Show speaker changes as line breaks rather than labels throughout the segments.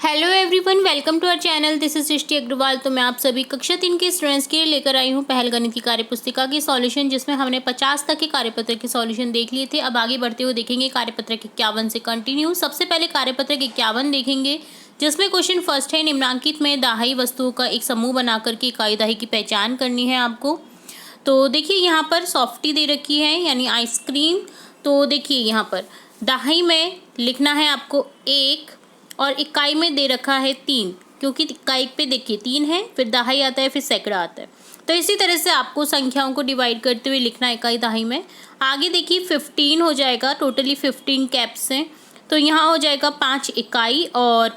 Hello everyone, welcome to our channel. This is Srishti Agarwal. तो मैं आप सभी कक्षा 3 के स्टूडेंट्स के लिए लेकर आई हूँ पहल गणित की कार्यपुस्तिका की सॉल्यूशन, जिसमें हमने 50 तक के कार्यपत्र के सॉल्यूशन देख लिए थे। अब आगे बढ़ते हुए देखेंगे कार्यपत्र 51 से कंटिन्यू। सबसे पहले कार्यपत्र 51 देखेंगे, जिसमें क्वेश्चन फर्स्ट है, निम्नांकित में दाही वस्तुओं का एक समूह बनाकर के इकाई दाही की पहचान करनी है आपको। तो देखिए यहाँ पर सॉफ्टी दे रखी है, यानी आइसक्रीम। तो देखिए यहाँ पर दाही में लिखना है आपको 1 और इकाई में दे रखा है 3, क्योंकि इकाई पे देखिए 3 है, फिर दहाई आता है, फिर सैकड़ा आता है। तो इसी तरह से आपको संख्याओं को डिवाइड करते हुए लिखना है इकाई दहाई में। आगे देखिए 15 हो जाएगा, टोटली 15 कैप्स हैं, तो यहाँ हो जाएगा 5 इकाई और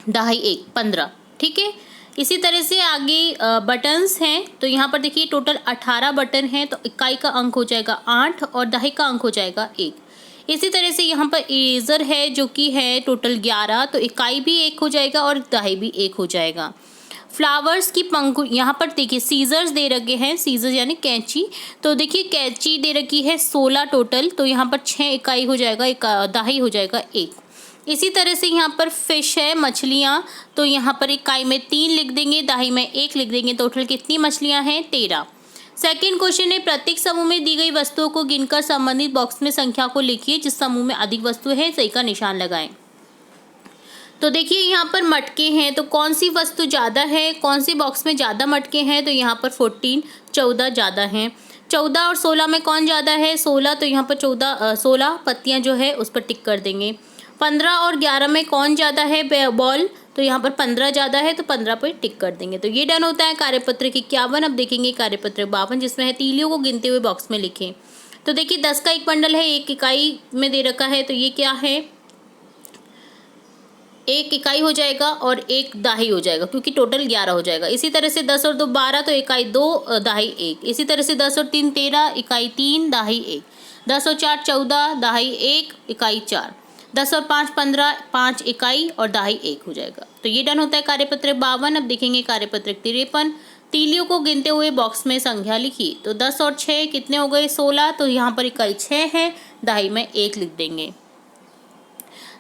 दहाई 1, 15। ठीक है। इसी तरह से आगे बटन्स हैं, तो यहाँ पर देखिए टोटल 18 बटन हैं, तो इकाई का अंक हो जाएगा 8 और दहाई का अंक हो जाएगा 1। इसी तरह से यहाँ पर इरेजर है, जो कि है टोटल 11, तो इकाई भी 1 हो जाएगा और दहाई भी 1 हो जाएगा। फ्लावर्स की पंखु, यहाँ पर देखिए सीजर्स दे रखे हैं, सीजर्स यानी कैंची। तो देखिए कैंची दे रखी है 16 टोटल, तो यहाँ पर 6 इकाई हो जाएगा, दहाई हो जाएगा 1। इसी तरह से यहाँ पर फिश है, मछलियाँ, तो यहाँ पर इकाई में 3 लिख देंगे, दहाई में 1 लिख देंगे। टोटल कितनी मछलियाँ हैं? 13। सेकंड क्वेश्चन है, प्रत्येक समूह में दी गई वस्तुओं को गिनकर संबंधित बॉक्स में संख्या को लिखिए। जिस समूह में अधिक वस्तु है सही का निशान लगाएं। तो देखिए यहाँ पर मटके हैं, तो कौन सी वस्तु ज़्यादा है, कौन सी बॉक्स में ज़्यादा मटके हैं? तो यहाँ पर 14, 14 ज़्यादा हैं। 14 और 16 में कौन ज़्यादा है? 16, तो यहाँ पर 16 पत्तियाँ जो है उस पर टिक कर देंगे। 15 और 11 में कौन ज़्यादा है बॉल? तो यहाँ पर 15 ज़्यादा है, तो 15 पर टिक कर देंगे। तो ये डन होता है कार्यपत्र 51। अब देखेंगे कार्यपत्र 52, जिसमें है तीलियों को गिनते हुए बॉक्स में लिखें। तो देखिए 10 का एक बंडल है, 1 इकाई में दे रखा है, तो ये क्या है? 1 इकाई हो जाएगा और 1 दाही हो जाएगा, क्योंकि टोटल 11 हो जाएगा। इसी तरह से 10 और 2 12, तो इकाई 2 दाही 1। इसी तरह से 10 और 3 13, इकाई 3 दाही 1। 10 और 4 14, दाही 1, इकाई 4। 10 और 5 15, 5 इकाई और दहाई 1 हो जाएगा। तो ये डन होता है कार्यपत्र 52। अब देखेंगे कार्यपत्र 53। तीलियों को गिनते हुए बॉक्स में संख्या लिखिए। तो 10 और 6 कितने हो गए? 16, तो यहाँ पर इकाई 6 है, दहाई में 1 लिख देंगे।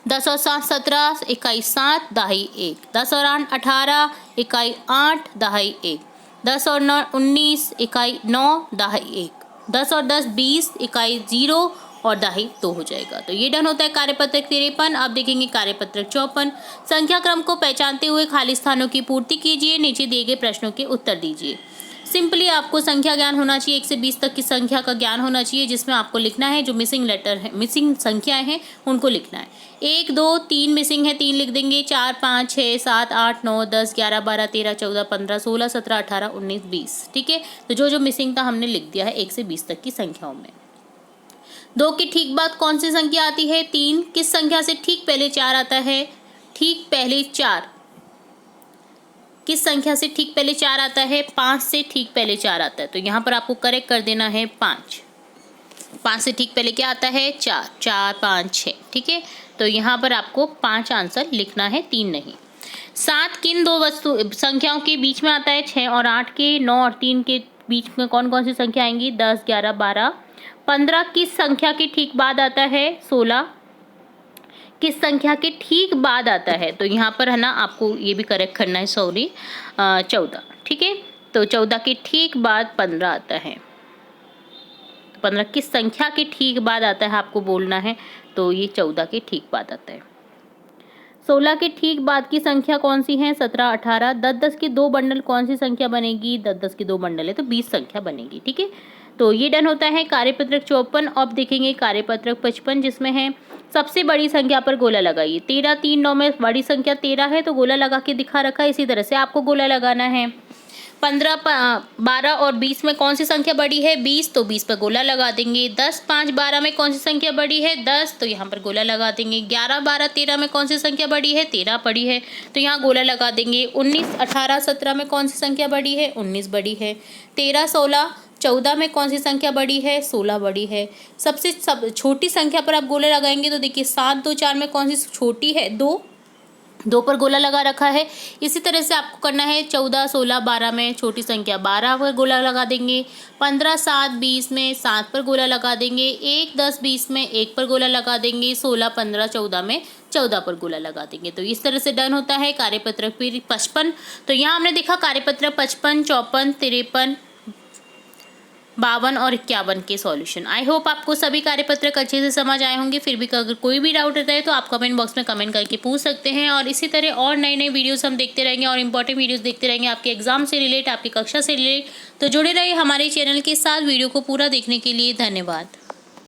10 और 7 17, इकाई 7, दहाई 1। 10 और 8 18, इकाई 8, दहाई 1। 10 और 9 19, इकाई 9, दहाई 1। 10 और 10 20, इकाई 0 और दहाई 2 हो जाएगा। तो ये डन होता है कार्यपत्र 53। अब देखेंगे कार्यपत्र 54। संख्या क्रम को पहचानते हुए खाली स्थानों की पूर्ति कीजिए। नीचे दिए गए प्रश्नों के उत्तर दीजिए। सिंपली आपको संख्या ज्ञान होना चाहिए, 1 से 20 तक की संख्या का ज्ञान होना चाहिए, जिसमें आपको लिखना है जो मिसिंग लेटर है, मिसिंग संख्याएं हैं उनको लिखना है। 1 2 3 मिसिंग है, 3 लिख देंगे। 4 5 6 7 8 9 10 11 12 13 14 15 16 17 18 19 20। ठीक है। तो जो मिसिंग था हमने लिख दिया है 1 से 20 तक की संख्याओं में। 2 के ठीक बाद कौन सी संख्या आती है? 3। किस संख्या से ठीक पहले 4 आता है? ठीक पहले 4 किस संख्या से ठीक पहले 4 आता है? 5 से ठीक पहले 4 आता है। तो यहाँ पर आपको करेक्ट कर देना है 5। 5 से ठीक पहले क्या आता है? 4। 4 5 6। ठीक है। तो यहाँ पर आपको 5 आंसर लिखना है, 3 नहीं। 7 किन दो वस्तु संख्याओं के बीच में आता है? 6 और 8 के। 9 और 3 के बीच में कौन कौन सी संख्या आएंगी? 10 11 12 15 किस संख्या के ठीक बाद आता है? 16 किस संख्या के ठीक बाद आता है? तो यहाँ पर है ना, आपको ये भी करेक्ट करना है, सॉरी 14। ठीक है। तो 14 के ठीक बाद 15 आता है। 15 किस संख्या के ठीक बाद आता है आपको बोलना है, तो ये 14 के ठीक बाद आता है। 16 के ठीक बाद की संख्या कौन सी है? 17 18। 10 10 के 2 बंडल कौन सी संख्या बनेगी? 10 10 के 2 बंडल है, तो 20 संख्या बनेगी। ठीक है। तो ये डन होता है कार्यपत्रक 54। अब देखेंगे कार्यपत्रक 55, जिसमें है सबसे बड़ी संख्या पर गोला लगाइए। 13 3 9 में बड़ी संख्या 13 है, तो गोला लगा के दिखा रखा है। इसी तरह से आपको गोला लगाना है। 15 12 और 20 में कौन सी संख्या बड़ी है? 20, तो 20 पर गोला लगा देंगे। 10 5 12 में कौन सी संख्या बड़ी है? 10, तो यहाँ पर गोला लगा देंगे। 11 12 13 में कौन सी संख्या बड़ी है? 13 बड़ी है, तो यहाँ गोला लगा देंगे। 19 18 17 में कौन सी संख्या बड़ी है? 19 बड़ी है। 13 16 14 में कौन सी संख्या बड़ी है? 16 बड़ी है। सबसे छोटी संख्या पर आप गोला लगाएंगे, तो देखिए 7 2 4 में कौन सी छोटी है? 2 पर गोला लगा रखा है। इसी तरह से आपको करना है 14 16 12 में छोटी संख्या 12 पर गोला लगा देंगे। 15 7 20 में 7 पर गोला लगा देंगे। 1 10 20 में 1 पर गोला लगा देंगे। 16 15 14 में 14 पर गोला लगा देंगे। तो इस तरह से डन होता है कार्यपत्रक 55। तो यहाँ हमने देखा कार्यपत्रक 55, 54, 53, 52 और 51 के सॉल्यूशन। आई होप आपको सभी कार्यपत्रक अच्छे से समझ आए होंगे। फिर भी अगर कोई भी डाउट रहता है तो आप कमेंट बॉक्स में कमेंट करके पूछ सकते हैं। और इसी तरह और नए नए वीडियोस हम देखते रहेंगे और इंपॉर्टेंट वीडियोस देखते रहेंगे आपके एग्जाम से रिलेट, आपकी कक्षा से रिलेट। तो जुड़े रहिए हमारे चैनल के साथ। वीडियो को पूरा देखने के लिए धन्यवाद।